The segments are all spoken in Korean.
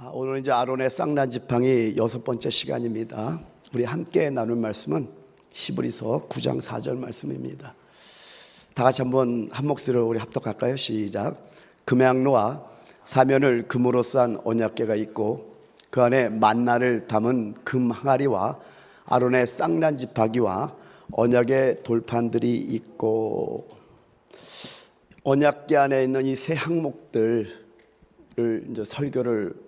오늘 이제 아론의 쌍난 지팡이 6번째 시간입니다. 우리 함께 나눌 말씀은 히브리서 9장 4절 말씀입니다. 다 같이 한번 한 목소리로 우리 합독할까요? 시작. 금양로와 사면을 금으로 싼 언약궤가 있고 그 안에 만나를 담은 금 항아리와 아론의 쌍난 지팡이와 언약의 돌판들이 있고, 언약궤 안에 있는 이 세 항목들을 이제 설교를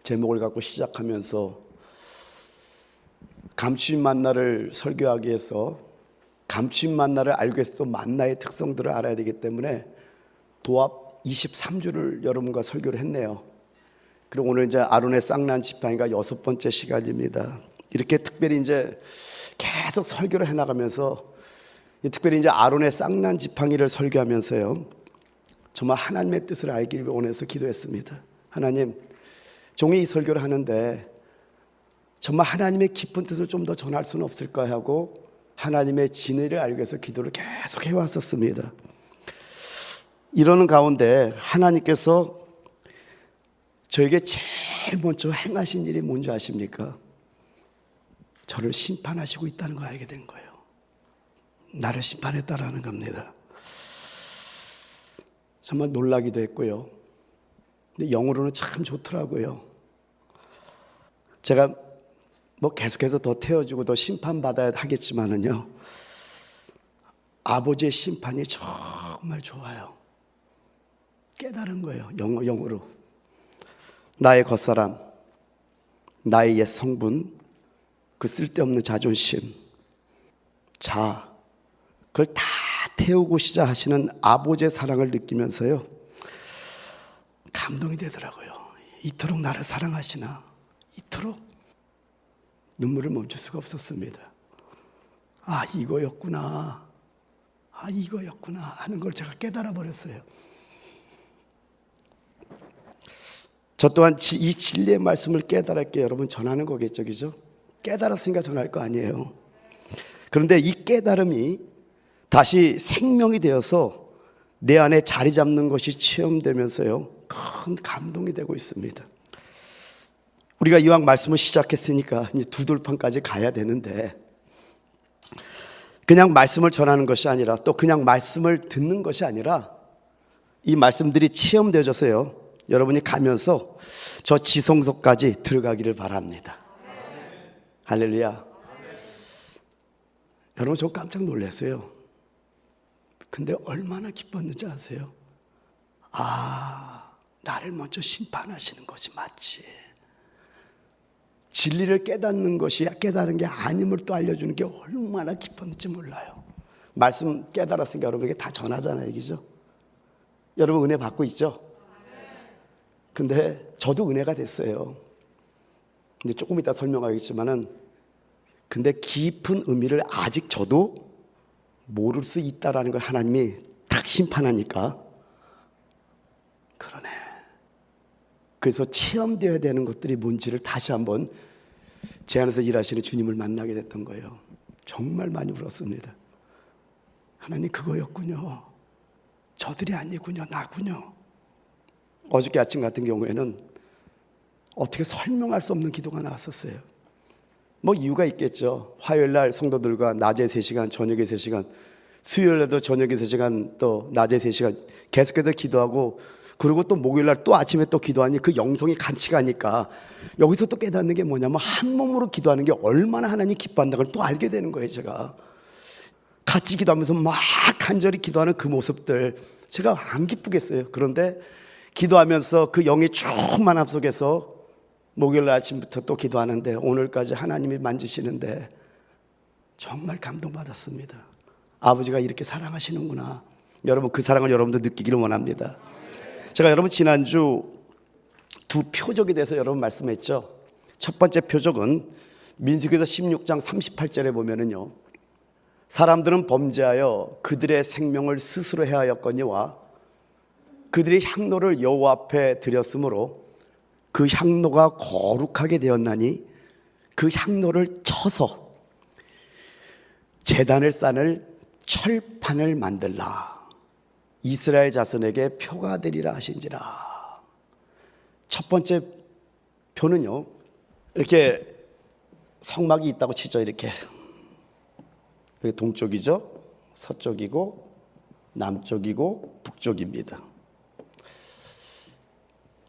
제목을 갖고 시작하면서 감추인 만나를 설교하기 위해서 감추인 만나를 알기 위해서 또 만나의 특성들을 알아야 되기 때문에 도합 23주를 여러분과 설교를 했네요. 그리고 오늘 이제 아론의 쌍난 지팡이가 6번째 시간입니다. 이렇게 특별히 이제 계속 설교를 해나가면서 특별히 이제 아론의 쌍난 지팡이를 설교하면서요, 정말 하나님의 뜻을 알기를 원해서 기도했습니다. 하나님, 종이 이 설교를 하는데 정말 하나님의 깊은 뜻을 좀 더 전할 수는 없을까 하고 하나님의 진리를 알기 위해서 기도를 계속 해왔었습니다. 이러는 가운데 하나님께서 저에게 제일 먼저 행하신 일이 뭔지 아십니까? 저를 심판하시고 있다는 걸 알게 된 거예요. 나를 심판했다라는 겁니다. 정말 놀라기도 했고요. 근데 영으로는 참 좋더라고요. 제가 뭐 계속해서 더 태워주고 더 심판받아야 하겠지만은요, 아버지의 심판이 정말 좋아요. 깨달은 거예요. 영으로. 나의 겉사람, 나의 옛 성분, 그 쓸데없는 자존심, 그걸 다 태우고시자 하시는 아버지의 사랑을 느끼면서요, 감동이 되더라고요. 이토록 나를 사랑하시나, 이토록 눈물을 멈출 수가 없었습니다. 이거였구나 하는 걸 제가 깨달아 버렸어요. 저 또한 이 진리의 말씀을 깨달았기에 여러분 전하는 거겠죠, 그죠? 깨달았으니까 전할 거 아니에요. 그런데 이 깨달음이 다시 생명이 되어서 내 안에 자리 잡는 것이 체험되면서요, 큰 감동이 되고 있습니다. 우리가 이왕 말씀을 시작했으니까 이제 두 돌판까지 가야 되는데, 그냥 말씀을 전하는 것이 아니라 또 그냥 말씀을 듣는 것이 아니라 이 말씀들이 체험되어져서요, 여러분이 가면서 저 지성소까지 들어가기를 바랍니다. 할렐루야. 여러분, 저 깜짝 놀랐어요. 근데 얼마나 기뻤는지 아세요? 나를 먼저 심판하시는 것이 맞지. 진리를 깨닫는 것이 깨달은 게 아님을 또 알려주는 게 얼마나 기뻤는지 몰라요. 말씀 깨달았으니까 여러분에게 다 전하잖아요, 그죠? 여러분 은혜 받고 있죠? 근데 저도 은혜가 됐어요. 근데 조금 이따 설명하겠지만은, 근데 깊은 의미를 아직 저도 모를 수 있다라는 걸 하나님이 딱 심판하니까, 그러네. 그래서 체험되어야 되는 것들이 뭔지를 다시 한번 제 안에서 일하시는 주님을 만나게 됐던 거예요. 정말 많이 울었습니다. 하나님, 그거였군요. 저들이 아니군요. 나군요. 어저께 아침 같은 경우에는 어떻게 설명할 수 없는 기도가 나왔었어요. 뭐 이유가 있겠죠. 화요일날 성도들과 낮에 3시간, 저녁에 3시간, 수요일날도 저녁에 3시간, 또 낮에 3시간 계속해서 기도하고, 그리고 또 목요일날 또 아침에 또 기도하니 그 영성이 같이 가니까 여기서 또 깨닫는 게 뭐냐면, 한 몸으로 기도하는 게 얼마나 하나님 기뻐한다는 걸 또 알게 되는 거예요. 제가 같이 기도하면서 막 간절히 기도하는 그 모습들, 제가 안 기쁘겠어요. 그런데 기도하면서 그 영의 충만함 속에서 목요일 아침부터 또 기도하는데 오늘까지 하나님이 만지시는데 정말 감동받았습니다. 아버지가 이렇게 사랑하시는구나. 여러분, 그 사랑을 여러분도 느끼기를 원합니다. 제가 여러분 지난주 두 표적에 대해서 여러분 말씀했죠. 첫 번째 표적은 민수기서 16장 38절에 보면은요, 사람들은 범죄하여 그들의 생명을 스스로 해하였거니와 그들이 향로를 여호와 앞에 드렸으므로 그 향로가 거룩하게 되었나니 그 향로를 쳐서 제단을 쌓을 철판을 만들라. 이스라엘 자손에게 표가 되리라 하신지라. 첫 번째 표는요, 이렇게 성막이 있다고 치죠. 이렇게 여기 동쪽이죠, 서쪽이고 남쪽이고 북쪽입니다.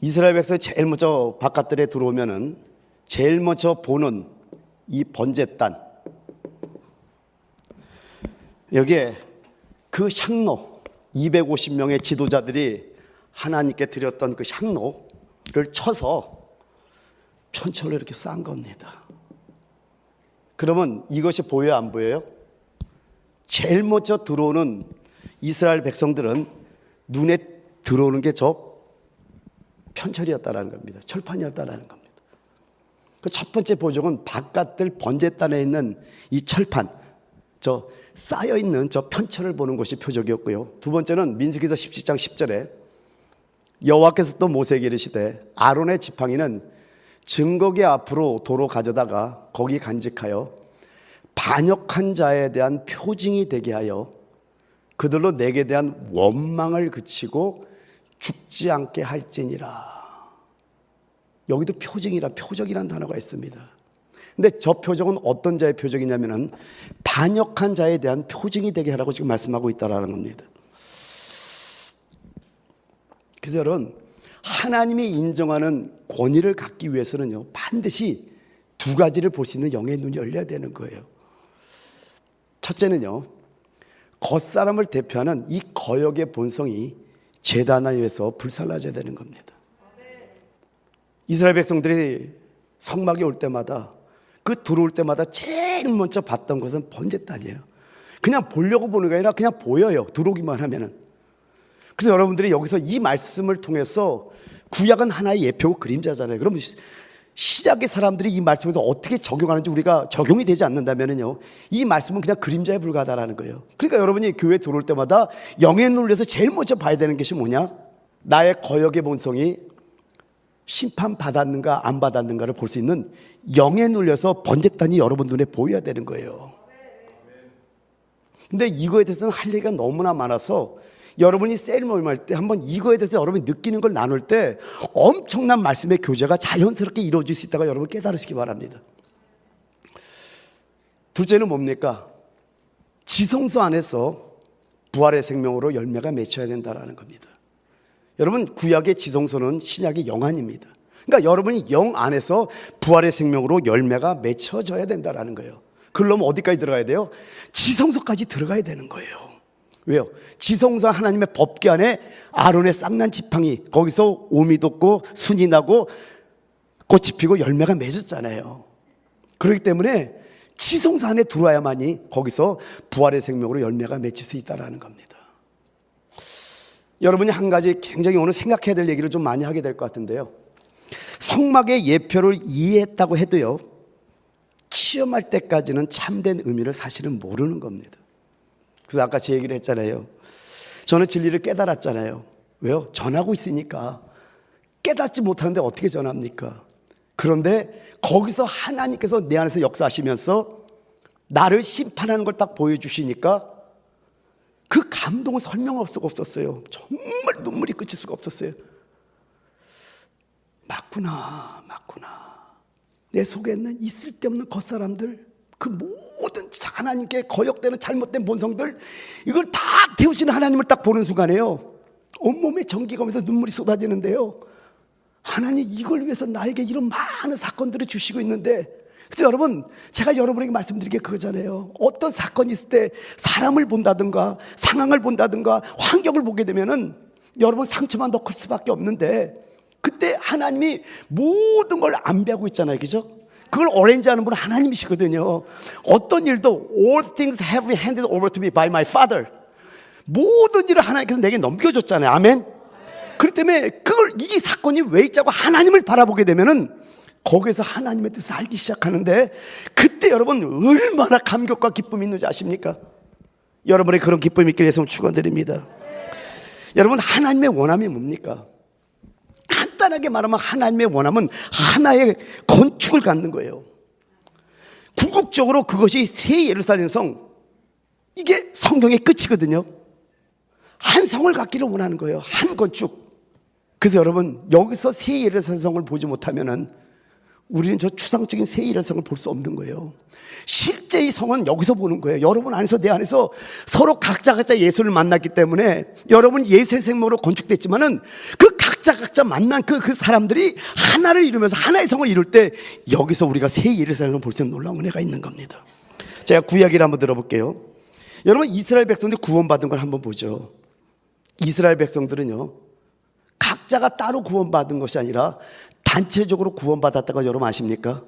이스라엘 백성이 제일 먼저 바깥들에 들어오면은 제일 먼저 보는 이 번제단, 여기에 그 향로 250명의 지도자들이 하나님께 드렸던 그 향로를 쳐서 편철로 이렇게 싼 겁니다. 그러면 이것이 보여요, 안 보여요? 제일 먼저 들어오는 이스라엘 백성들은 눈에 들어오는 게 저 편철이었다라는 겁니다. 철판이었다라는 겁니다. 그 첫 번째 보정은 바깥들 번제단에 있는 이 철판, 저 쌓여 있는 저 편철을 보는 것이 표적이었고요. 두 번째는 민수기서 17장 10절에 여호와께서 또 모세에게 이르시되 아론의 지팡이는 증거궤 앞으로 도로 가져다가 거기 간직하여 반역한 자에 대한 표징이 되게 하여 그들로 내게 대한 원망을 그치고 죽지 않게 할지니라. 여기도 표징이라, 표적이라는 단어가 있습니다. 근데 저 표적은 어떤 자의 표적이냐면은 반역한 자에 대한 표징이 되게 하라고 지금 말씀하고 있다라는 겁니다. 그래서 여러분, 하나님이 인정하는 권위를 갖기 위해서는요, 반드시 두 가지를 볼 수 있는 영의 눈이 열려야 되는 거예요. 첫째는요, 겉사람을 대표하는 이 거역의 본성이 제단 위에서 불살라져야 되는 겁니다. 이스라엘 백성들이 성막에 올 때마다, 그 들어올 때마다 제일 먼저 봤던 것은 번제단이에요. 그냥 보려고 보는 게 아니라 그냥 보여요, 들어오기만 하면은. 그래서 여러분들이 여기서 이 말씀을 통해서, 구약은 하나의 예표고 그림자잖아요. 그럼 시작의 사람들이 이 말씀에서 어떻게 적용하는지 우리가 적용이 되지 않는다면요, 이 말씀은 그냥 그림자에 불과하다라는 거예요. 그러니까 여러분이 교회 들어올 때마다 영에 눌려서 제일 먼저 봐야 되는 것이 뭐냐? 나의 거역의 본성이 심판받았는가 안 받았는가를 볼 수 있는 영에 눌려서 번제단이 여러분 눈에 보여야 되는 거예요. 근데 이거에 대해서는 할 얘기가 너무나 많아서 여러분이 셀 모임할 때 한번 이거에 대해서 여러분이 느끼는 걸 나눌 때 엄청난 말씀의 교제가 자연스럽게 이루어질 수 있다가 여러분 깨달으시기 바랍니다. 둘째는 뭡니까? 지성소 안에서 부활의 생명으로 열매가 맺혀야 된다는 겁니다. 여러분, 구약의 지성소는 신약의 영 안입니다. 그러니까 여러분이 영 안에서 부활의 생명으로 열매가 맺혀져야 된다는 거예요. 그러려면 어디까지 들어가야 돼요? 지성소까지 들어가야 되는 거예요. 왜요? 지성소 하나님의 법궤 안에 아론의 쌍난 지팡이, 거기서 오미 돋고 순이 나고 꽃이 피고 열매가 맺었잖아요. 그렇기 때문에 지성소 안에 들어와야만이 거기서 부활의 생명으로 열매가 맺힐 수 있다는 겁니다. 여러분이 한 가지 굉장히 오늘 생각해야 될 얘기를 좀 많이 하게 될 것 같은데요, 성막의 예표를 이해했다고 해도요, 체험할 때까지는 참된 의미를 사실은 모르는 겁니다. 그래서 아까 제 얘기를 했잖아요. 저는 진리를 깨달았잖아요. 왜요? 전하고 있으니까. 깨닫지 못하는데 어떻게 전합니까? 그런데 거기서 하나님께서 내 안에서 역사하시면서 나를 심판하는 걸 딱 보여주시니까 그 감동은 설명할 수가 없었어요. 정말 눈물이 그칠 수가 없었어요. 맞구나. 내 속에는 있을 데 없는 겉사람들, 그 모든 하나님께 거역되는 잘못된 본성들, 이걸 다 태우시는 하나님을 딱 보는 순간에요, 온몸에 전기가 오면서 눈물이 쏟아지는데요, 하나님 이걸 위해서 나에게 이런 많은 사건들을 주시고 있는데. 그래서 여러분, 제가 여러분에게 말씀드린 게 그거잖아요. 어떤 사건이 있을 때 사람을 본다든가 상황을 본다든가 환경을 보게 되면은 여러분 상처만 더 클 수밖에 없는데, 그때 하나님이 모든 걸 안배하고 있잖아요, 그죠? 그걸 어레인지하는 분은 하나님이시거든요. 어떤 일도 all things have been handed over to me by my father, 모든 일을 하나님께서 내게 넘겨줬잖아요. 아멘. 그렇기 때문에 그걸, 이 사건이 왜 있자고 하나님을 바라보게 되면은 거기에서 하나님의 뜻을 알기 시작하는데, 그때 여러분 얼마나 감격과 기쁨이 있는지 아십니까? 여러분의 그런 기쁨이 있기를 예수님 축원드립니다. 여러분, 하나님의 원함이 뭡니까? 간단하게 말하면 하나님의 원함은 하나의 건축을 갖는 거예요. 궁극적으로 그것이 새 예루살렘 성, 이게 성경의 끝이거든요. 한 성을 갖기를 원하는 거예요. 한 건축. 그래서 여러분, 여기서 새 예루살렘 성을 보지 못하면은 우리는 저 추상적인 새 이스라엘 성을 볼 수 없는 거예요. 실제 이 성은 여기서 보는 거예요. 여러분 안에서, 내 안에서 서로 각자 예수를 만났기 때문에 여러분 예수의 생명으로 건축됐지만은 그 각자 만난 그 사람들이 하나를 이루면서 하나의 성을 이룰 때 여기서 우리가 새 예루살렘을 볼 수 있는 놀라운 은혜가 있는 겁니다. 제가 구약기를 한번 들어볼게요. 여러분 이스라엘 백성들이 구원받은 걸 한번 보죠. 이스라엘 백성들은요, 각자가 따로 구원받은 것이 아니라 단체적으로 구원받았다는 걸 여러분 아십니까?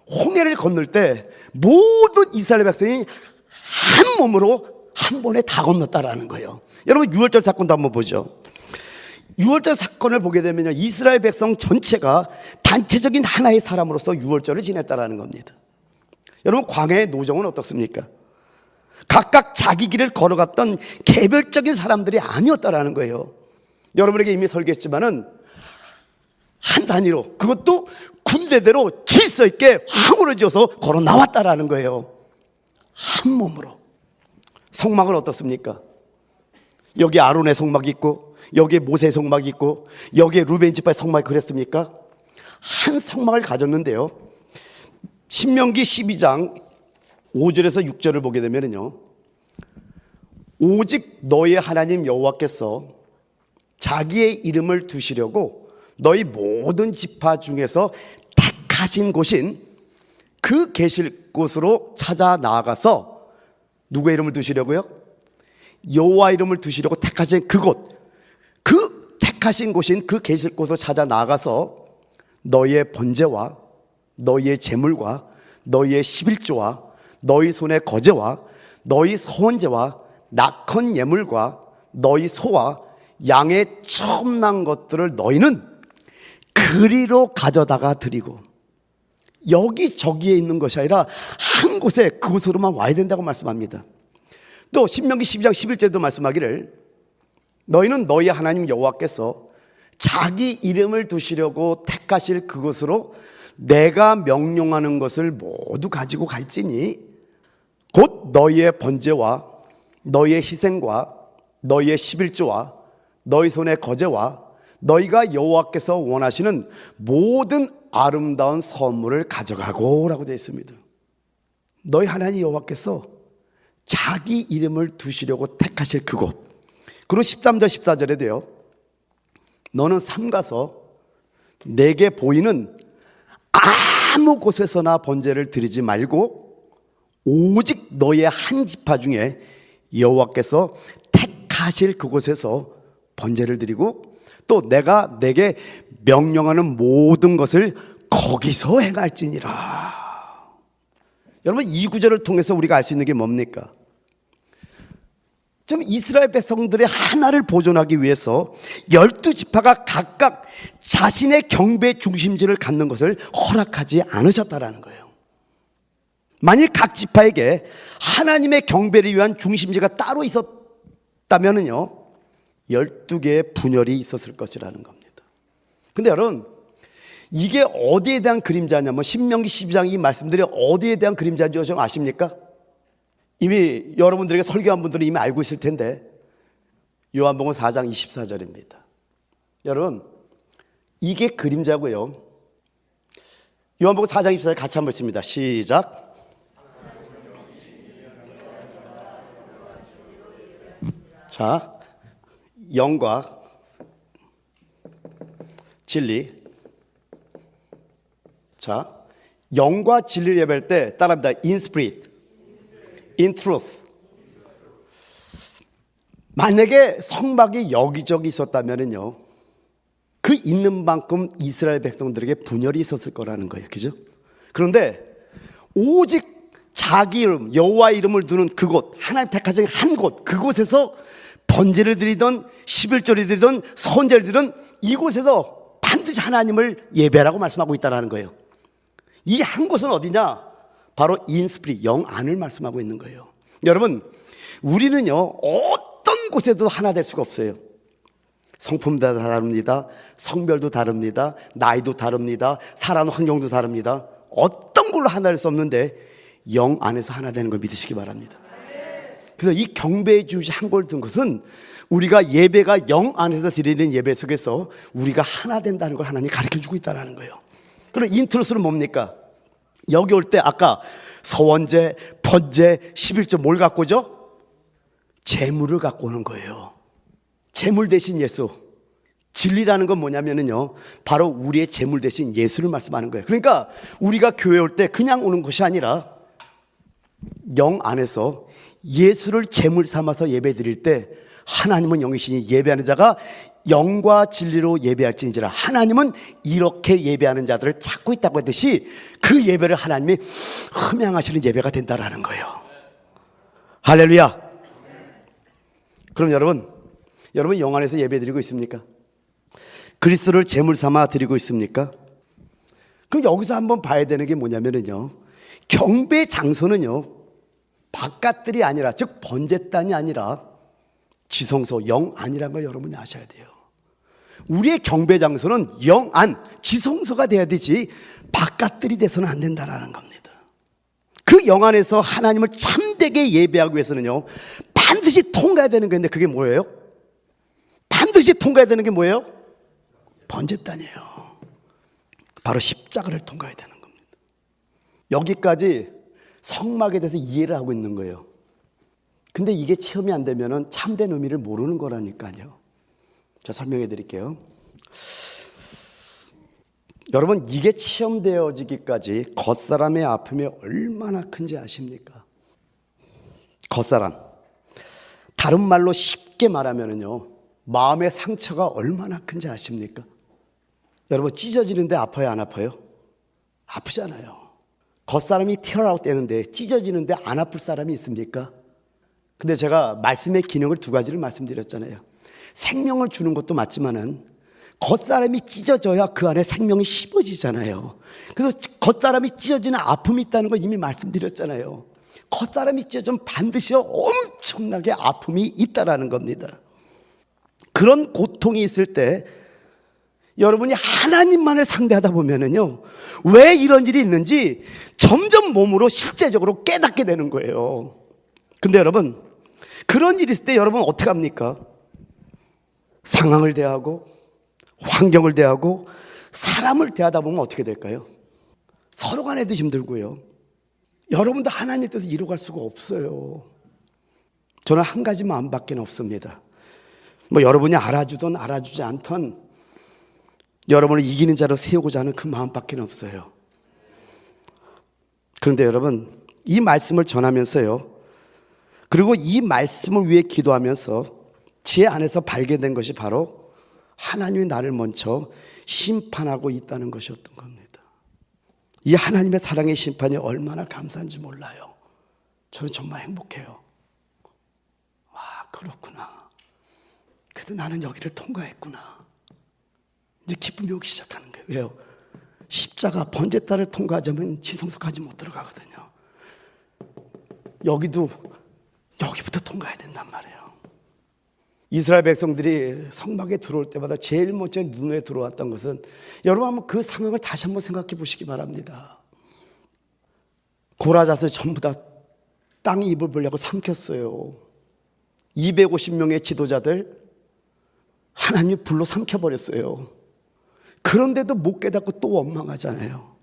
홍해를 건널 때 모든 이스라엘 백성이 한 몸으로 한 번에 다 건넜다라는 거예요. 여러분 유월절 사건도 한번 보죠. 유월절 사건을 보게 되면요, 이스라엘 백성 전체가 단체적인 하나의 사람으로서 유월절을 지냈다라는 겁니다. 여러분 광야의 노정은 어떻습니까? 각각 자기 길을 걸어갔던 개별적인 사람들이 아니었다라는 거예요. 여러분에게 이미 설계했지만은 한 단위로, 그것도 군대대로 질서 있게 항우를 지어서 걸어 나왔다라는 거예요. 한 몸으로. 성막은 어떻습니까? 여기 아론의 성막이 있고, 여기에 모세의 성막이 있고, 여기에 루벤 지파의 성막이 그랬습니까? 한 성막을 가졌는데요, 신명기 12장 5절에서 6절을 보게 되면요, 오직 너의 하나님 여호와께서 자기의 이름을 두시려고 너희 모든 지파 중에서 택하신 곳인 그 계실 곳으로 찾아 나아가서, 누구의 이름을 두시려고요? 여호와 이름을 두시려고 택하신 그곳, 그 택하신 곳인 그 계실 곳으로 찾아 나아가서 너희의 번제와 너희의 제물과 너희의 11조와 너희 손의 거제와 너희 서원제와 낙헌 예물과 너희 소와 양의 처음 난 것들을 너희는 그리로 가져다가 드리고, 여기저기에 있는 것이 아니라 한 곳에, 그곳으로만 와야 된다고 말씀합니다. 또 신명기 12장 11절에도 말씀하기를 너희는 너희 하나님 여호와께서 자기 이름을 두시려고 택하실 그곳으로 내가 명령하는 것을 모두 가지고 갈지니 곧 너희의 번제와 너희의 희생과 너희의 11조와 너희 손의 거제와 너희가 여호와께서 원하시는 모든 아름다운 선물을 가져가고 라고 되어 있습니다. 너희 하나님 여호와께서 자기 이름을 두시려고 택하실 그곳. 그리고 13절 14절에도요, 너는 삼가서 내게 보이는 아무 곳에서나 번제를 드리지 말고 오직 너의 한 지파 중에 여호와께서 택하실 그곳에서 번제를 드리고, 또 내가 내게 명령하는 모든 것을 거기서 행할지니라. 여러분 이 구절을 통해서 우리가 알 수 있는 게 뭡니까? 좀 이스라엘 백성들의 하나를 보존하기 위해서 12지파가 각각 자신의 경배 중심지를 갖는 것을 허락하지 않으셨다라는 거예요. 만일 각 지파에게 하나님의 경배를 위한 중심지가 따로 있었다면요, 12개의 분열이 있었을 것이라는 겁니다. 근데 여러분, 이게 어디에 대한 그림자냐면 신명기 12장 이 말씀들이 어디에 대한 그림자인지 좀 아십니까? 이미 여러분들에게 설교한 분들은 이미 알고 있을 텐데 요한복음 4장 24절입니다. 여러분, 이게 그림자고요. 요한복음 4장 24절 같이 한번 읽습니다. 시작. 자, 영과 진리. 자, 영과 진리를 예배할 때 따라합니다. In spirit, in truth. 만약에 성막이 여기저기 있었다면요, 그 있는 만큼 이스라엘 백성들에게 분열이 있었을 거라는 거예요. 그죠? 그런데 오직 자기 이름, 여호와 이름을 두는 그곳, 하나님 택하신 한 곳, 그곳에서 번제를 드리던 11조를 드리던 선제를 드리던 이곳에서 반드시 하나님을 예배라고 말씀하고 있다는 거예요. 이 한 곳은 어디냐? 바로 인스피릿, 영 안을 말씀하고 있는 거예요. 여러분, 우리는요 어떤 곳에도 하나 될 수가 없어요. 성품도 다릅니다. 성별도 다릅니다. 나이도 다릅니다. 살아가는 환경도 다릅니다. 어떤 걸로 하나 될 수 없는데 영 안에서 하나 되는 걸 믿으시기 바랍니다. 그래서 이 경배의 중심 한 곳을 둔 것은 우리가 예배가 영 안에서 드리는 예배 속에서 우리가 하나 된다는 걸 하나님이 가르쳐주고 있다는 거예요. 그럼 인트로스는 뭡니까? 여기 올 때 아까 서원제, 번제, 11조 뭘 갖고 오죠? 재물을 갖고 오는 거예요. 재물 대신 예수. 진리라는 건 뭐냐면요, 바로 우리의 재물 대신 예수를 말씀하는 거예요. 그러니까 우리가 교회 올 때 그냥 오는 것이 아니라 영 안에서 예수를 재물 삼아서 예배 드릴 때 하나님은 영이시니 예배하는 자가 영과 진리로 예배할지니라. 하나님은 이렇게 예배하는 자들을 찾고 있다고 했듯이 그 예배를 하나님이 흠양하시는 예배가 된다라는 거예요. 할렐루야. 그럼 여러분 영 안에서 예배 드리고 있습니까? 그리스도를 제물 삼아 드리고 있습니까? 그럼 여기서 한번 봐야 되는 게 뭐냐면요, 경배 장소는요 바깥들이 아니라, 즉 번제단이 아니라 지성소 영 안이라는 걸 여러분이 아셔야 돼요. 우리의 경배 장소는 영 안, 지성소가 돼야 되지 바깥들이 돼서는 안 된다라는 겁니다. 그 영 안에서 하나님을 참되게 예배하기 위해서는요 반드시 통과해야 되는 건데, 그게 뭐예요? 반드시 통과해야 되는 게 뭐예요? 번제단이에요. 바로 십자가를 통과해야 되는 겁니다. 여기까지 성막에 대해서 이해를 하고 있는 거예요. 근데 이게 체험이 안 되면 참된 의미를 모르는 거라니까요. 자, 설명해 드릴게요. 여러분, 이게 체험되어지기까지 겉사람의 아픔이 얼마나 큰지 아십니까? 겉사람, 다른 말로 쉽게 말하면요, 마음의 상처가 얼마나 큰지 아십니까? 여러분, 찢어지는데 아파요, 안 아파요? 아프잖아요. 겉사람이 튀어나올 때는데 찢어지는데 안 아플 사람이 있습니까? 근데 제가 말씀의 기능을 두 가지를 말씀드렸잖아요. 생명을 주는 것도 맞지만은 겉사람이 찢어져야 그 안에 생명이 씹어지잖아요. 그래서 겉사람이 찢어지는 아픔이 있다는 걸 이미 말씀드렸잖아요. 겉사람이 찢어지면 반드시 엄청나게 아픔이 있다라는 겁니다. 그런 고통이 있을 때 여러분이 하나님만을 상대하다 보면은요, 왜 이런 일이 있는지 점점 몸으로 실제적으로 깨닫게 되는 거예요. 근데 여러분, 그런 일이 있을 때 여러분 어떻게 합니까? 상황을 대하고 환경을 대하고 사람을 대하다 보면 어떻게 될까요? 서로 간에도 힘들고요, 여러분도 하나님의 뜻을 이루어갈 수가 없어요. 저는 한 가지 마음밖에 없습니다. 뭐 여러분이 알아주든 알아주지 않든 여러분을 이기는 자로 세우고자 하는 그 마음밖에 없어요. 그런데 여러분, 이 말씀을 전하면서요, 그리고 이 말씀을 위해 기도하면서 제 안에서 발견된 것이 바로 하나님이 나를 먼저 심판하고 있다는 것이었던 겁니다. 이 하나님의 사랑의 심판이 얼마나 감사한지 몰라요. 저는 정말 행복해요. 와, 그렇구나. 그래도 나는 여기를 통과했구나. 이제 기쁨이 오기 시작하는 거예요. 왜요? 십자가 번제단을 통과하자면 지성소까지 못 들어가거든요. 여기부터 통과해야 된단 말이에요. 이스라엘 백성들이 성막에 들어올 때마다 제일 먼저 눈에 들어왔던 것은, 여러분 한번 그 상황을 다시 한번 생각해 보시기 바랍니다. 고라잣을 전부 다 땅에 입을 벌려고 삼켰어요. 250명의 지도자들 하나님이 불로 삼켜버렸어요. 그런데도 못 깨닫고 또 원망하잖아요.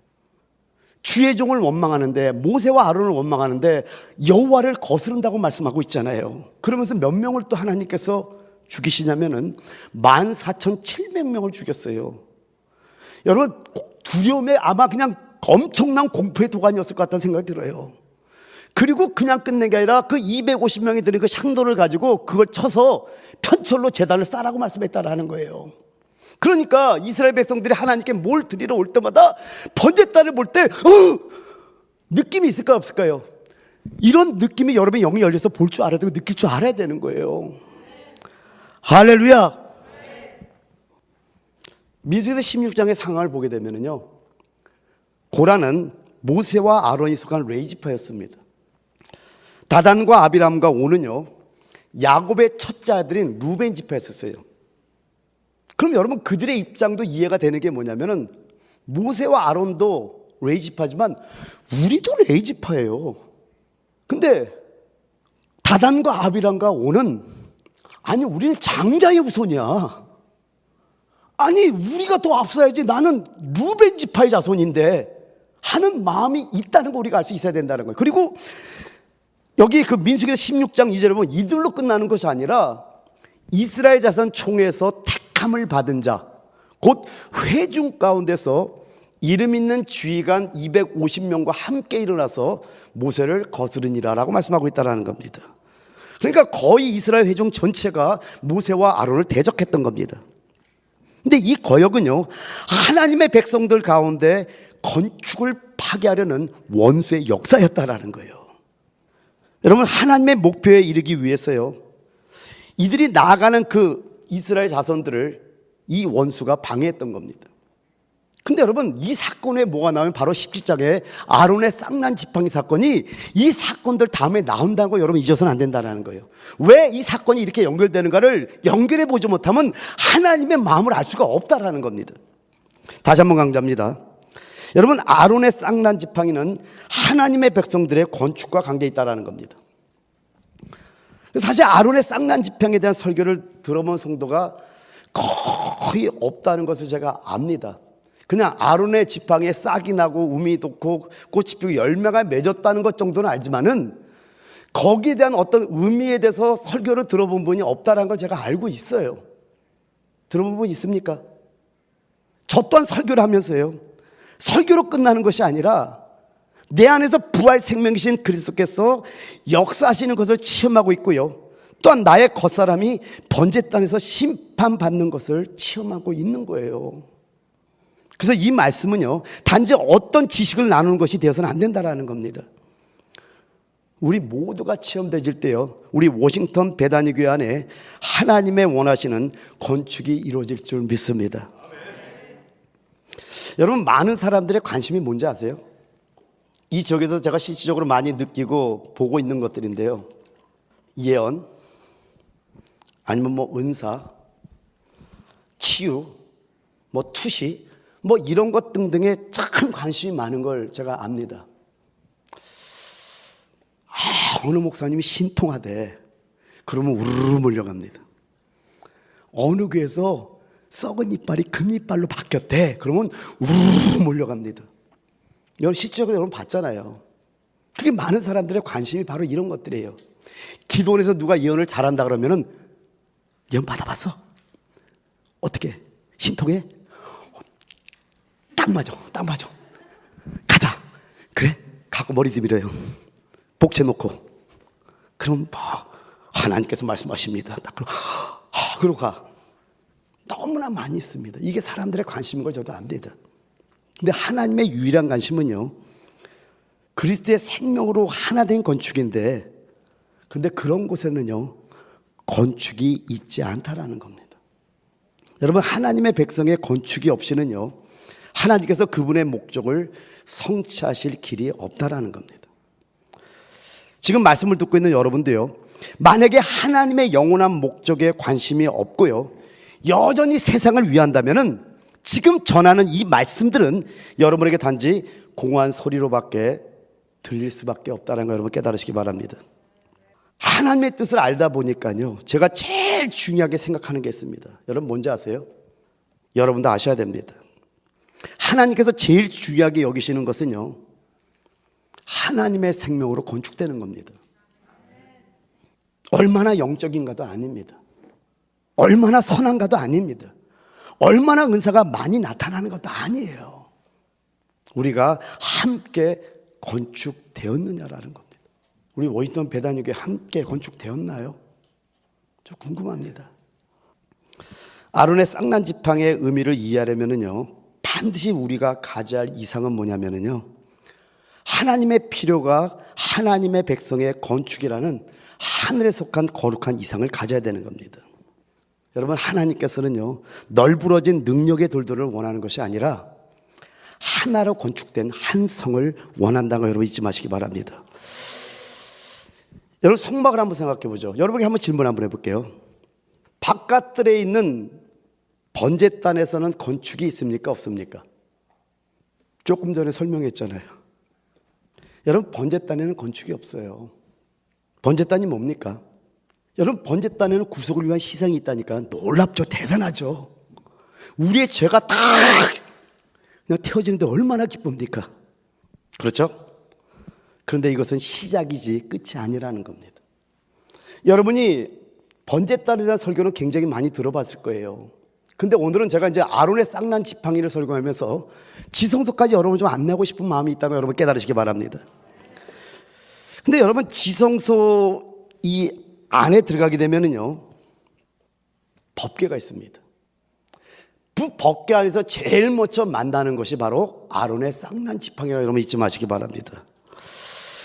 주의 종을 원망하는데, 모세와 아론을 원망하는데 여호와를 거스른다고 말씀하고 있잖아요. 그러면서 몇 명을 또 하나님께서 죽이시냐면은 14,700명을 죽였어요. 여러분, 두려움에 아마 그냥 엄청난 공포의 도가니였을 것 같다는 생각이 들어요. 그리고 그냥 끝낸 게 아니라 그 250명이 드린 그 향도를 가지고 그걸 쳐서 편철로 제단을 쌓으라고 말씀했다라는 거예요. 그러니까 이스라엘 백성들이 하나님께 뭘 드리러 올 때마다 번제단을 볼 때 느낌이 있을까요, 없을까요? 이런 느낌이 여러분의 영이 열려서 볼 줄 알아야 되고 느낄 줄 알아야 되는 거예요. 할렐루야. 민수기서 16장의 상황을 보게 되면요, 고라는 모세와 아론이 속한 레이지파였습니다. 다단과 아비람과 오는요, 야곱의 첫째 아들인 루벤 지파였었어요. 그럼 여러분, 그들의 입장도 이해가 되는 게 뭐냐면은, 모세와 아론도 레이지파지만 우리도 레이지파예요. 근데 다단과 아비람과 오는, 아니 우리는 장자의 후손이야. 아니 우리가 더 앞서야지, 나는 루벤 지파의 자손인데 하는 마음이 있다는 거 우리가 알 수 있어야 된다는 거예요. 그리고 여기 그 민수기서 16장 2절에 보면 이들로 끝나는 것이 아니라 이스라엘 자손 총회에서 택함을 받은 자, 곧 회중 가운데서 이름 있는 지휘관 250명과 함께 일어나서 모세를 거스르니라라고 말씀하고 있다는 겁니다. 그러니까 거의 이스라엘 회중 전체가 모세와 아론을 대적했던 겁니다. 근데 이 거역은요, 하나님의 백성들 가운데 건축을 파괴하려는 원수의 역사였다라는 거예요. 여러분, 하나님의 목표에 이르기 위해서요, 이들이 나아가는 그 이스라엘 자손들을 이 원수가 방해했던 겁니다. 근데 여러분, 이 사건에 뭐가 나오면 바로 17장에 아론의 쌍난 지팡이 사건이 이 사건들 다음에 나온다는 거 여러분 잊어서는 안 된다는 거예요. 왜 이 사건이 이렇게 연결되는가를 연결해 보지 못하면 하나님의 마음을 알 수가 없다라는 겁니다. 다시 한번 강조합니다. 여러분, 아론의 쌍난 지팡이는 하나님의 백성들의 건축과 관계에 있다라는 겁니다. 사실 아론의 쌍난 지팡이에 대한 설교를 들어본 성도가 거의 없다는 것을 제가 압니다. 그냥 아론의 지팡이에 싹이 나고 우미 돋고 꽃이 피고 열매가 맺었다는 것 정도는 알지만은 거기에 대한 어떤 의미에 대해서 설교를 들어본 분이 없다는 걸 제가 알고 있어요. 들어본 분 있습니까? 저 또한 설교를 하면서요, 설교로 끝나는 것이 아니라 내 안에서 부활 생명이신 그리스도께서 역사하시는 것을 체험하고 있고요, 또한 나의 겉사람이 번제 땅에서 심판받는 것을 체험하고 있는 거예요. 그래서 이 말씀은요, 단지 어떤 지식을 나누는 것이 되어서는 안 된다라는 겁니다. 우리 모두가 체험되질 때요, 우리 워싱턴 베다니 교회 안에 하나님의 원하시는 건축이 이루어질 줄 믿습니다. 여러분, 많은 사람들의 관심이 뭔지 아세요? 이 지역에서 제가 실질적으로 많이 느끼고 보고 있는 것들인데요, 예언, 아니면 뭐 은사, 치유, 뭐 투시, 뭐 이런 것 등등에 참 관심이 많은 걸 제가 압니다. 어느 목사님이 신통하대, 그러면 우르르 몰려갑니다. 어느 교회에서 썩은 이빨이 금이빨로 바뀌었대, 그러면 우르르 몰려갑니다. 여러분, 실제적으로 여러분 봤잖아요. 그게 많은 사람들의 관심이 바로 이런 것들이에요. 기도원에서 누가 예언을 잘한다 그러면은, 예언 받아봤어? 어떻게? 신통해? 딱 맞아, 딱 맞아. 가자. 그래? 가고 머리 들이밀어요. 복채 놓고. 그럼 하나님께서 말씀하십니다. 딱 그러고 가. 너무나 많이 있습니다. 이게 사람들의 관심인 걸 저도 압니다. 근데 하나님의 유일한 관심은요, 그리스도의 생명으로 하나 된 건축인데, 그런데 그런 곳에는요, 건축이 있지 않다라는 겁니다. 여러분, 하나님의 백성의 건축이 없이는요, 하나님께서 그분의 목적을 성취하실 길이 없다라는 겁니다. 지금 말씀을 듣고 있는 여러분도요, 만약에 하나님의 영원한 목적에 관심이 없고요, 여전히 세상을 위한다면은 지금 전하는 이 말씀들은 여러분에게 단지 공허한 소리로밖에 들릴 수밖에 없다는 거 여러분 깨달으시기 바랍니다. 하나님의 뜻을 알다 보니까요, 제가 제일 중요하게 생각하는 게 있습니다. 여러분 뭔지 아세요? 여러분도 아셔야 됩니다. 하나님께서 제일 중요하게 여기시는 것은요, 하나님의 생명으로 건축되는 겁니다. 얼마나 영적인가도 아닙니다. 얼마나 선한가도 아닙니다. 얼마나 은사가 많이 나타나는 것도 아니에요. 우리가 함께 건축되었느냐라는 겁니다. 우리 워싱턴 베다니 교회 함께 건축되었나요? 저 궁금합니다. 아론의 쌍난 지팡이의 의미를 이해하려면요, 반드시 우리가 가져야 할 이상은 뭐냐면요, 하나님의 필요가 하나님의 백성의 건축이라는 하늘에 속한 거룩한 이상을 가져야 되는 겁니다. 여러분, 하나님께서는요, 널브러진 능력의 돌들을 원하는 것이 아니라 하나로 건축된 한 성을 원한다는 거 여러분 잊지 마시기 바랍니다. 여러분, 성막을 한번 생각해 보죠. 여러분에게 한번 질문 한번 해볼게요. 바깥들에 있는 번제단에서는 건축이 있습니까? 없습니까? 조금 전에 설명했잖아요. 여러분, 번제단에는 건축이 없어요. 번제단이 뭡니까? 여러분, 번제단에는 구속을 위한 희생이 있다니까. 놀랍죠? 대단하죠? 우리의 죄가 다 그냥 태워지는데 얼마나 기쁩니까? 그렇죠? 그런데 이것은 시작이지 끝이 아니라는 겁니다. 여러분이 번제단에 대한 설교는 굉장히 많이 들어봤을 거예요. 근데 오늘은 제가 이제 아론의 쌍난 지팡이를 설교하면서 지성소까지 여러분 좀 안내하고 싶은 마음이 있다면 여러분 깨달으시기 바랍니다. 근데 여러분 지성소 이 안에 들어가게 되면은요 법궤가 있습니다. 법궤 안에서 제일 먼저 만나는 것이 바로 아론의 쌍난 지팡이라고 여러분 잊지 마시기 바랍니다.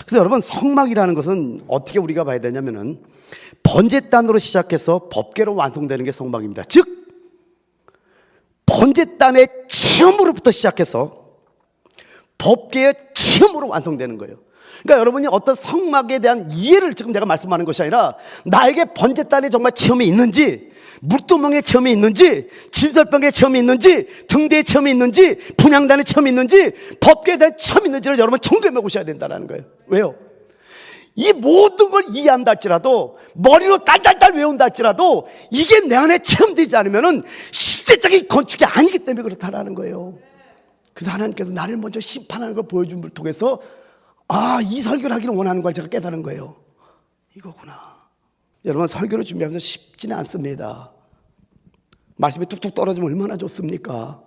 그래서 여러분 성막이라는 것은 어떻게 우리가 봐야 되냐면은 번제단으로 시작해서 법궤로 완성되는 게 성막입니다. 즉 번제단의 처음으로부터 시작해서 법궤의 처음으로 완성되는 거예요. 그러니까 여러분이 어떤 성막에 대한 이해를 지금 내가 말씀하는 것이 아니라 나에게 번제단에 정말 체험이 있는지, 물두멍에 체험이 있는지, 진설병에 체험이 있는지, 등대에 체험이 있는지, 분향단에 체험이 있는지, 법궤에 대한 체험이 있는지를 여러분 점검해 보셔야 된다는 거예요. 왜요? 이 모든 걸 이해한다 할지라도, 머리로 딸딸딸 외운다 할지라도 이게 내 안에 체험되지 않으면 실제적인 건축이 아니기 때문에 그렇다라는 거예요. 그래서 하나님께서 나를 먼저 심판하는 걸 보여준 걸 통해서 이 설교를 하기를 원하는 걸 제가 깨달은 거예요. 이거구나. 여러분 설교를 준비하면서 쉽지는 않습니다. 말씀이 뚝뚝 떨어지면 얼마나 좋습니까?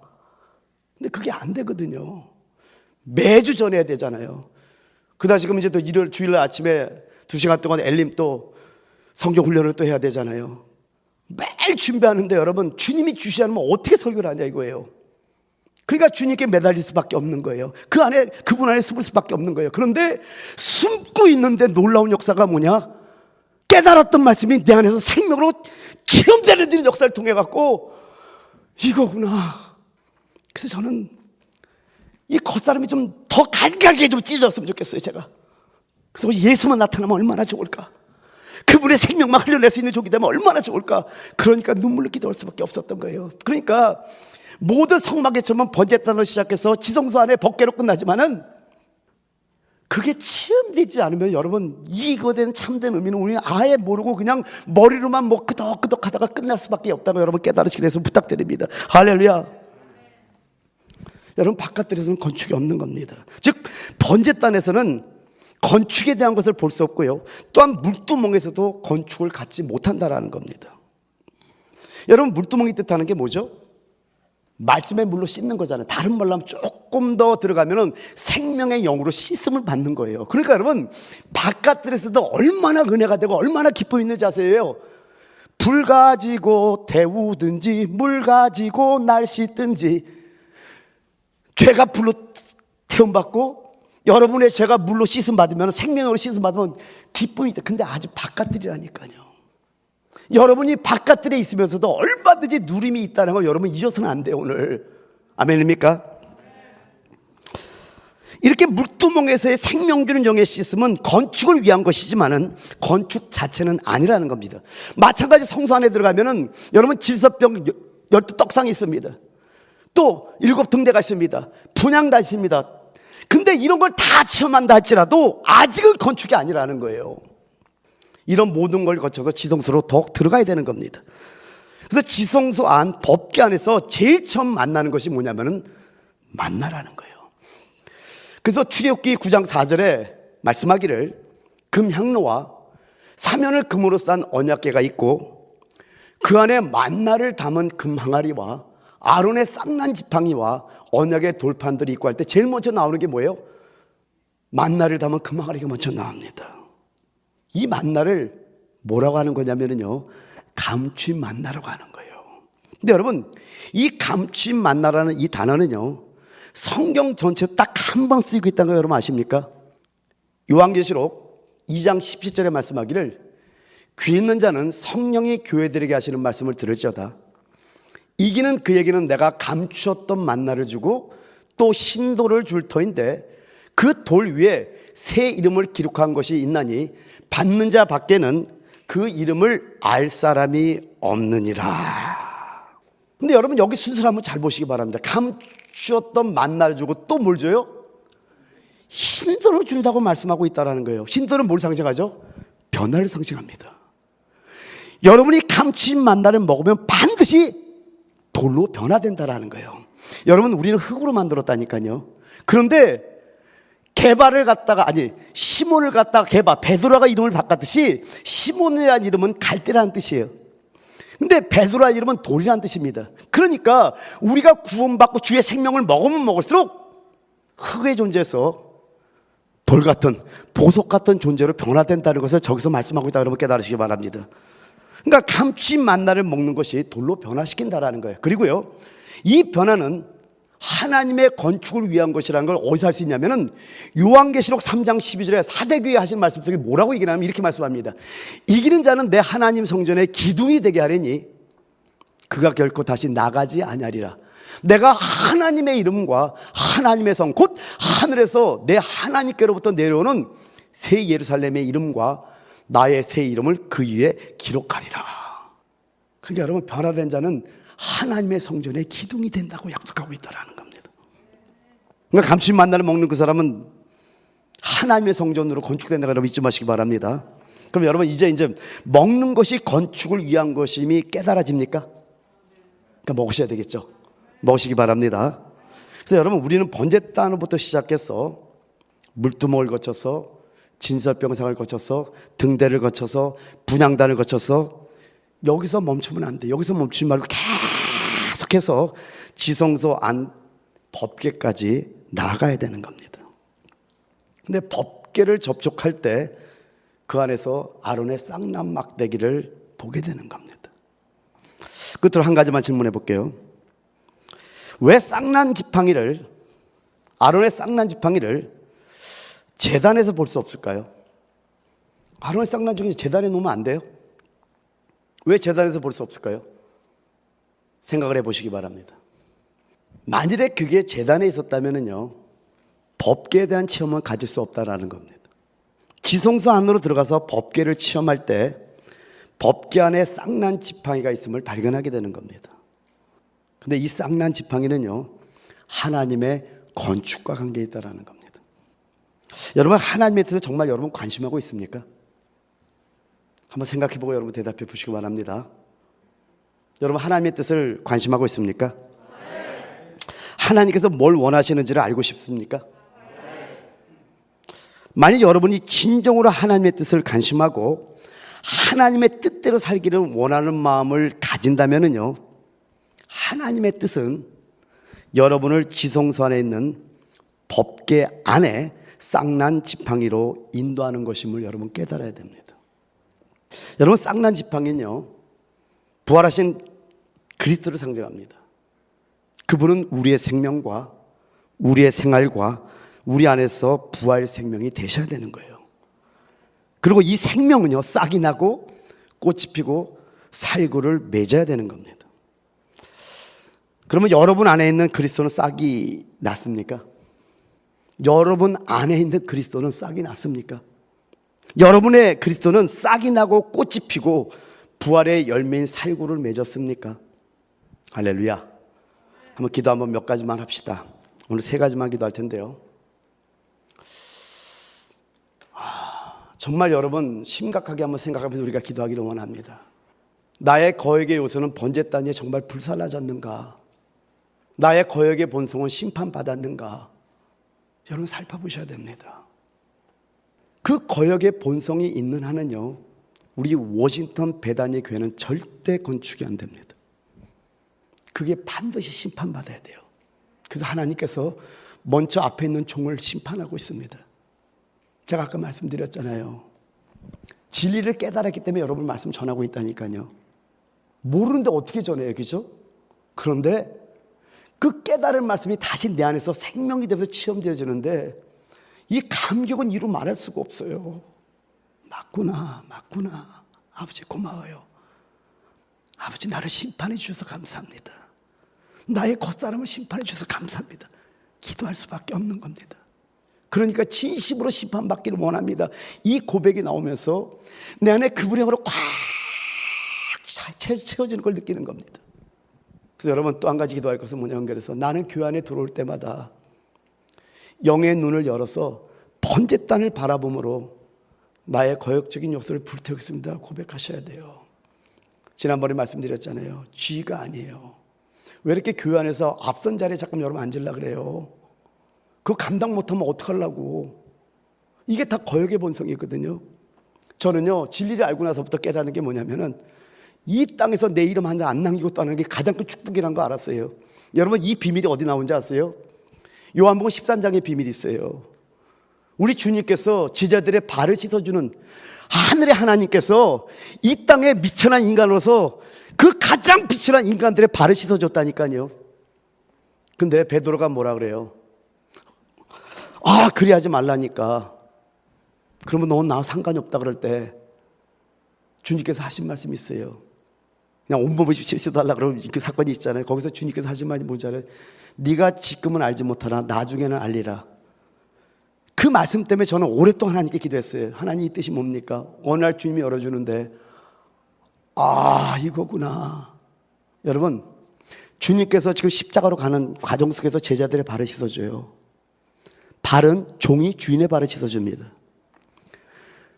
근데 그게 안 되거든요. 매주 전해야 되잖아요. 그다음 지금 이제 또 일요일 주일 아침에 2시간 동안 엘림 또 성경 훈련을 또 해야 되잖아요. 매일 준비하는데 여러분 주님이 주시지 않으면 어떻게 설교를 하냐 이거예요. 그러니까 주님께 매달릴 수밖에 없는 거예요. 그분 안에 숨을 수밖에 없는 거예요. 그런데 숨고 있는데 놀라운 역사가 뭐냐? 깨달았던 말씀이 내 안에서 생명으로 체험되는 역사를 통해 갖고 이거구나. 그래서 저는 이 겉사람이 좀 더 갈갈하게 좀 찢어졌으면 좋겠어요, 제가. 그래서 예수만 나타나면 얼마나 좋을까? 그분의 생명만 흘려낼 수 있는 족이 되면 얼마나 좋을까? 그러니까 눈물로 기도할 수밖에 없었던 거예요. 그러니까 모든 성막의 처음은 번제단으로 시작해서 지성소 안에 법궤로 끝나지만은 그게 체험되지 않으면 여러분 이거에 대한 참된 의미는 우리는 아예 모르고 그냥 머리로만 뭐 끄덕끄덕 하다가 끝날 수밖에 없다고 여러분 깨달으시기 위해서 부탁드립니다. 할렐루야. 여러분 바깥들에서는 건축이 없는 겁니다. 즉 번제단에서는 건축에 대한 것을 볼 수 없고요, 또한 물두멍에서도 건축을 갖지 못한다라는 겁니다. 여러분 물두멍이 뜻하는 게 뭐죠? 말씀의 물로 씻는 거잖아요. 다른 말로 하면 조금 더 들어가면 생명의 영으로 씻음을 받는 거예요. 그러니까 여러분 바깥들에서도 얼마나 은혜가 되고 얼마나 기쁨이 있는지 아세요? 불 가지고 데우든지 물 가지고 날 씻든지 죄가 불로 태움받고 여러분의 죄가 물로 씻음 받으면 생명으로 씻음 받으면 기쁨이 있다. 근데 아직 바깥들이라니까요. 여러분이 바깥들에 있으면서도 얼마든지 누림이 있다는 걸 여러분 잊어서는 안 돼요. 오늘 아멘입니까? 이렇게 물두멍에서의 생명 주는 영의 씻음은 건축을 위한 것이지만은 건축 자체는 아니라는 겁니다. 마찬가지 성소 안에 들어가면은 여러분 질서병 12떡상이 있습니다. 또 7등대가 있습니다. 분향다 있습니다. 근데 이런 걸 다 체험한다 할지라도 아직은 건축이 아니라는 거예요. 이런 모든 걸 거쳐서 지성소로 더욱 들어가야 되는 겁니다. 그래서 지성소 안 법궤 안에서 제일 처음 만나는 것이 뭐냐면은 만나라는 거예요. 그래서 출애굽기 9장 4절에 말씀하기를 금향로와 사면을 금으로 싼 언약궤가 있고 그 안에 만나를 담은 금항아리와 아론의 쌍난 지팡이와 언약의 돌판들이 있고 할 때 제일 먼저 나오는 게 뭐예요? 만나를 담은 금항아리가 먼저 나옵니다. 이 만나를 뭐라고 하는 거냐면요, 감추인 만나라고 하는 거예요. 근데 여러분 이 감추인 만나라는 이 단어는요 성경 전체 딱 한 번 쓰이고 있다는 거 여러분 아십니까? 요한계시록 2장 17절에 말씀하기를 귀 있는 자는 성령이 교회들에게 하시는 말씀을 들을지어다. 이기는 그에게는 내가 감추었던 만나를 주고 또 신도를 줄 터인데 그 돌 위에 새 이름을 기록한 것이 있나니 받는 자 밖에는 그 이름을 알 사람이 없느니라. 근데 여러분 여기 순서를 한번 잘 보시기 바랍니다. 감추었던 만나를 주고 또 뭘 줘요? 신도를 준다고 말씀하고 있다는 거예요. 신도는 뭘 상징하죠? 변화를 상징합니다. 여러분이 감추인 만나를 먹으면 반드시 돌로 변화된다라는 거예요. 여러분, 우리는 흙으로 만들었다니까요. 그런데 시몬을 갖다가 베드로가 이름을 바꿨듯이 시몬이라는 이름은 갈대라는 뜻이에요. 근데 베드로라는 이름은 돌이라는 뜻입니다. 그러니까 우리가 구원받고 주의 생명을 먹으면 먹을수록 흙의 존재에서 돌 같은, 보석 같은 존재로 변화된다는 것을 저기서 말씀하고 있다, 여러분 깨달으시기 바랍니다. 그러니까 감추인 만나를 먹는 것이 돌로 변화시킨다라는 거예요. 그리고요, 이 변화는 하나님의 건축을 위한 것이라는 걸 어디서 할 수 있냐면은 요한계시록 3장 12절에 사대교회 하신 말씀 속에 뭐라고 얘기하냐면 이렇게 말씀합니다. 이기는 자는 내 하나님 성전의 기둥이 되게 하려니 그가 결코 다시 나가지 아니하리라. 내가 하나님의 이름과 하나님의 성, 곧 하늘에서 내 하나님께로부터 내려오는 새 예루살렘의 이름과 나의 새 이름을 그 위에 기록하리라. 그러니까 여러분, 변화된 자는 하나님의 성전의 기둥이 된다고 약속하고 있다는 겁니다. 그러니까 감추인 만나를 먹는 그 사람은 하나님의 성전으로 건축된다고 여러분 잊지 마시기 바랍니다. 그럼 여러분, 이제 먹는 것이 건축을 위한 것임이 깨달아집니까? 그러니까 먹으셔야 되겠죠. 먹으시기 바랍니다. 그래서 여러분, 우리는 번제단으로부터 시작해서 물두멍을 거쳐서 진설병상을 거쳐서 등대를 거쳐서 분향단을 거쳐서 여기서 멈추면 안 돼. 여기서 멈추지 말고 계속해서 지성소 안 법궤까지 나가야 되는 겁니다. 근데 법궤를 접촉할 때 그 안에서 아론의 쌍난 막대기를 보게 되는 겁니다. 끝으로 한 가지만 질문해 볼게요. 왜 아론의 쌍난 지팡이를 제단에서 볼 수 없을까요? 아론의 쌍난 중에 제단에 놓으면 안 돼요? 왜 제단에서 볼 수 없을까요? 생각을 해보시기 바랍니다. 만일에 그게 제단에 있었다면요, 법궤에 대한 체험은 가질 수 없다라는 겁니다. 지성소 안으로 들어가서 법궤를 체험할 때 법궤 안에 쌍난 지팡이가 있음을 발견하게 되는 겁니다. 근데 이 쌍난 지팡이는요, 하나님의 건축과 관계에 있다라는 겁니다. 여러분, 하나님의 뜻에 정말 여러분 관심하고 있습니까? 한번 생각해보고 여러분 대답해 보시기 바랍니다. 여러분, 하나님의 뜻을 관심하고 있습니까? 하나님께서 뭘 원하시는지를 알고 싶습니까? 만약 여러분이 진정으로 하나님의 뜻을 관심하고 하나님의 뜻대로 살기를 원하는 마음을 가진다면요, 하나님의 뜻은 여러분을 지성소 안에 있는 법궤 안에 쌍난 지팡이로 인도하는 것임을 여러분 깨달아야 됩니다. 여러분, 쌍난 지팡이는요, 부활하신 그리스도를 상징합니다. 그분은 우리의 생명과 우리의 생활과 우리 안에서 부활 생명이 되셔야 되는 거예요. 그리고 이 생명은요, 싹이 나고 꽃이 피고 살구를 맺어야 되는 겁니다. 그러면 여러분 안에 있는 그리스도는 싹이 났습니까? 여러분 안에 있는 그리스도는 싹이 났습니까? 여러분의 그리스도는 싹이 나고 꽃이 피고 부활의 열매인 살구를 맺었습니까? 할렐루야. 한번 기도 한번 몇 가지만 합시다. 오늘 세 가지만 기도할 텐데요. 정말 여러분 심각하게 한번 생각하면서 우리가 기도하기를 원합니다. 나의 거역의 요소는 번제단위에 정말 불살라졌는가? 나의 거역의 본성은 심판받았는가? 여러분 살펴보셔야 됩니다. 그 거역의 본성이 있는 한은요, 우리 워싱턴 베다니 교회는 절대 건축이 안 됩니다. 그게 반드시 심판받아야 돼요. 그래서 하나님께서 먼저 앞에 있는 종을 심판하고 있습니다. 제가 아까 말씀드렸잖아요. 진리를 깨달았기 때문에 여러분 말씀 전하고 있다니까요. 모르는데 어떻게 전해요, 그죠? 그런데 그 깨달은 말씀이 다시 내 안에서 생명이 되면서 체험되어지는데 이 감격은 이루 말할 수가 없어요. 맞구나. 아버지 고마워요. 아버지 나를 심판해 주셔서 감사합니다. 나의 겉사람을 심판해 주셔서 감사합니다. 기도할 수밖에 없는 겁니다. 그러니까 진심으로 심판받기를 원합니다. 이 고백이 나오면서 내 안에 그분의 힘으로 꽉 채워지는 걸 느끼는 겁니다. 그래서 여러분 또 한 가지 기도할 것은 뭐냐면, 그래서 나는 교회 안에 들어올 때마다 영의 눈을 열어서 번제단을 바라봄으로 나의 거역적인 요소를 불태우겠습니다 고백하셔야 돼요. 지난번에 말씀드렸잖아요. 쥐가 아니에요. 왜 이렇게 교회 안에서 앞선 자리에 잠깐 여러분 앉으려고 그래요? 그거 감당 못하면 어떡하려고. 이게 다 거역의 본성이거든요. 저는요, 진리를 알고 나서부터 깨닫는 게 뭐냐면은 이 땅에서 내 이름 한 장 안 남기고 떠나는 게 가장 큰 축복이라는 거 알았어요. 여러분, 이 비밀이 어디 나온지 아세요? 요한복음 13장에 비밀이 있어요. 우리 주님께서 제자들의 발을 씻어주는 하늘의 하나님께서 이 땅에 미천한 인간으로서 그 가장 비천한 인간들의 발을 씻어줬다니까요. 근데 베드로가 뭐라 그래요? 아, 그리하지 말라니까. 그러면 넌 나와 상관이 없다 그럴 때 주님께서 하신 말씀이 있어요. 그냥 온몸을 씻어달라 그러면 그 사건이 있잖아요. 거기서 주님께서 하신 말이 뭐잖아요. 네가 지금은 알지 못하나 나중에는 알리라. 그 말씀 때문에 저는 오랫동안 하나님께 기도했어요. 하나님, 이 뜻이 뭡니까? 어느 날 주님이 열어주는데 아, 이거구나. 여러분, 주님께서 지금 십자가로 가는 과정 속에서 제자들의 발을 씻어줘요. 발은 종이 주인의 발을 씻어줍니다.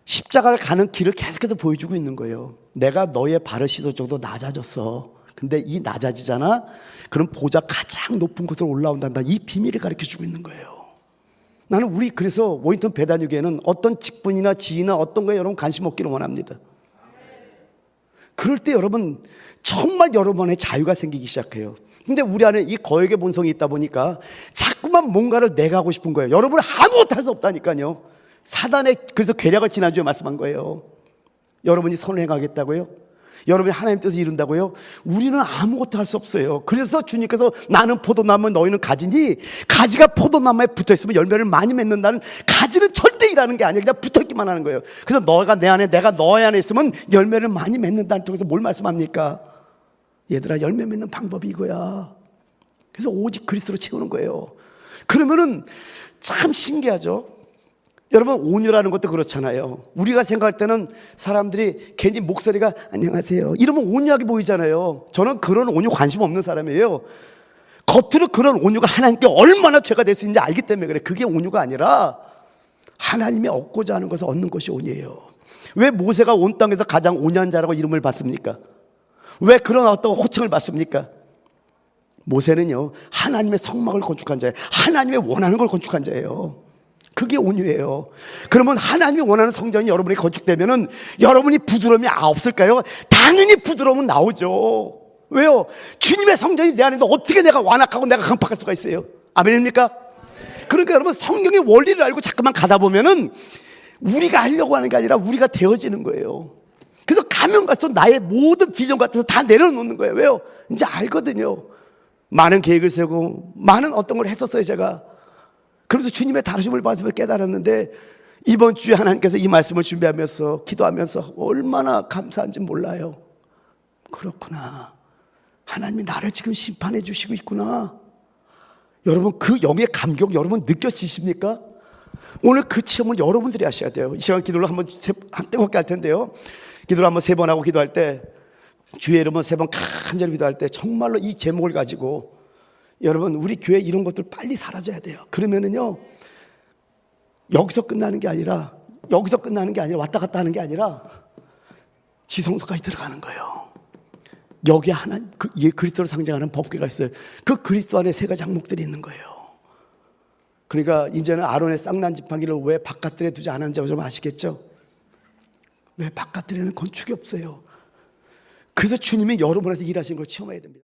십자가를 가는 길을 계속해서 보여주고 있는 거예요. 내가 너의 발을 씻어줘도 낮아졌어. 근데 이 낮아지잖아? 그럼 보좌 가장 높은 곳으로 올라온단다. 이 비밀을 가르쳐주고 있는 거예요. 나는 우리 그래서 워싱턴 배단유교회는 어떤 직분이나 지위나 어떤 거에 여러분 관심 없기를 원합니다. 그럴 때 여러분 정말 여러분의 자유가 생기기 시작해요. 근데 우리 안에 이 거역의 본성이 있다 보니까 자꾸만 뭔가를 내가 하고 싶은 거예요. 여러분은 아무것도 할 수 없다니까요. 사단의 그래서 계략을 지난주에 말씀한 거예요. 여러분이 선을 행하겠다고요? 여러분이 하나님 뜻을 이룬다고요? 우리는 아무것도 할 수 없어요. 그래서 주님께서 나는 포도나무 너희는 가지니 가지가 포도나무에 붙어있으면 열매를 많이 맺는다는 가지는 절대 일하는 게 아니에요. 그냥 붙어있기만 하는 거예요. 그래서 너가 내 안에 내가 너의 안에 있으면 열매를 많이 맺는다는 쪽에서 뭘 말씀합니까? 얘들아, 열매 맺는 방법이 이거야. 그래서 오직 그리스도로 채우는 거예요. 그러면은 참 신기하죠. 여러분, 온유라는 것도 그렇잖아요. 우리가 생각할 때는 사람들이 괜히 목소리가 안녕하세요 이러면 온유하게 보이잖아요. 저는 그런 온유 관심 없는 사람이에요. 겉으로 그런 온유가 하나님께 얼마나 죄가 될 수 있는지 알기 때문에 그래. 그게 온유가 아니라 하나님이 얻고자 하는 것을 얻는 것이 온유예요. 왜 모세가 온 땅에서 가장 온유한 자라고 이름을 받습니까? 왜 그런 어떤 호칭을 받습니까? 모세는요, 하나님의 성막을 건축한 자예요. 하나님의 원하는 걸 건축한 자예요. 그게 온유예요. 그러면 하나님이 원하는 성전이 여러분이 건축되면은 여러분이 부드러움이 없을까요? 당연히 부드러움은 나오죠. 왜요? 주님의 성전이 내 안에 있는데 어떻게 내가 완악하고 내가 강팍할 수가 있어요? 아멘입니까? 그러니까 여러분, 성경의 원리를 알고 자꾸만 가다 보면은 우리가 하려고 하는 게 아니라 우리가 되어지는 거예요. 그래서 가면 갈수록 나의 모든 비전 같은 거 다 내려놓는 거예요. 왜요? 이제 알거든요. 많은 계획을 세우고 많은 어떤 걸 했었어요, 제가. 그래서 주님의 다루심을 받으며 깨달았는데 이번 주에 하나님께서 이 말씀을 준비하면서 기도하면서 얼마나 감사한지 몰라요. 그렇구나. 하나님이 나를 지금 심판해 주시고 있구나. 여러분, 그 영의 감격 여러분 느껴지십니까? 오늘 그 체험을 여러분들이 하셔야 돼요. 이 시간 기도를 한번 뜨겁게 할 텐데요. 기도를 한번 3번 하고 기도할 때, 주의 이름은 3번 간절히 기도할 때 정말로 이 제목을 가지고 여러분, 우리 교회 이런 것들 빨리 사라져야 돼요. 그러면은요, 여기서 끝나는 게 아니라 왔다 갔다 하는 게 아니라 지성소까지 들어가는 거예요. 여기에 하나님, 그리스도를 상징하는 법궤가 있어요. 그 그리스도 안에 3가지 항목들이 있는 거예요. 그러니까 이제는 아론의 쌍난 지팡이를 왜 바깥들에 두지 않았는지 좀 아시겠죠? 왜 바깥들에는 건축이 없어요. 그래서 주님이 여러분에서 일하시는 걸 체험해야 됩니다.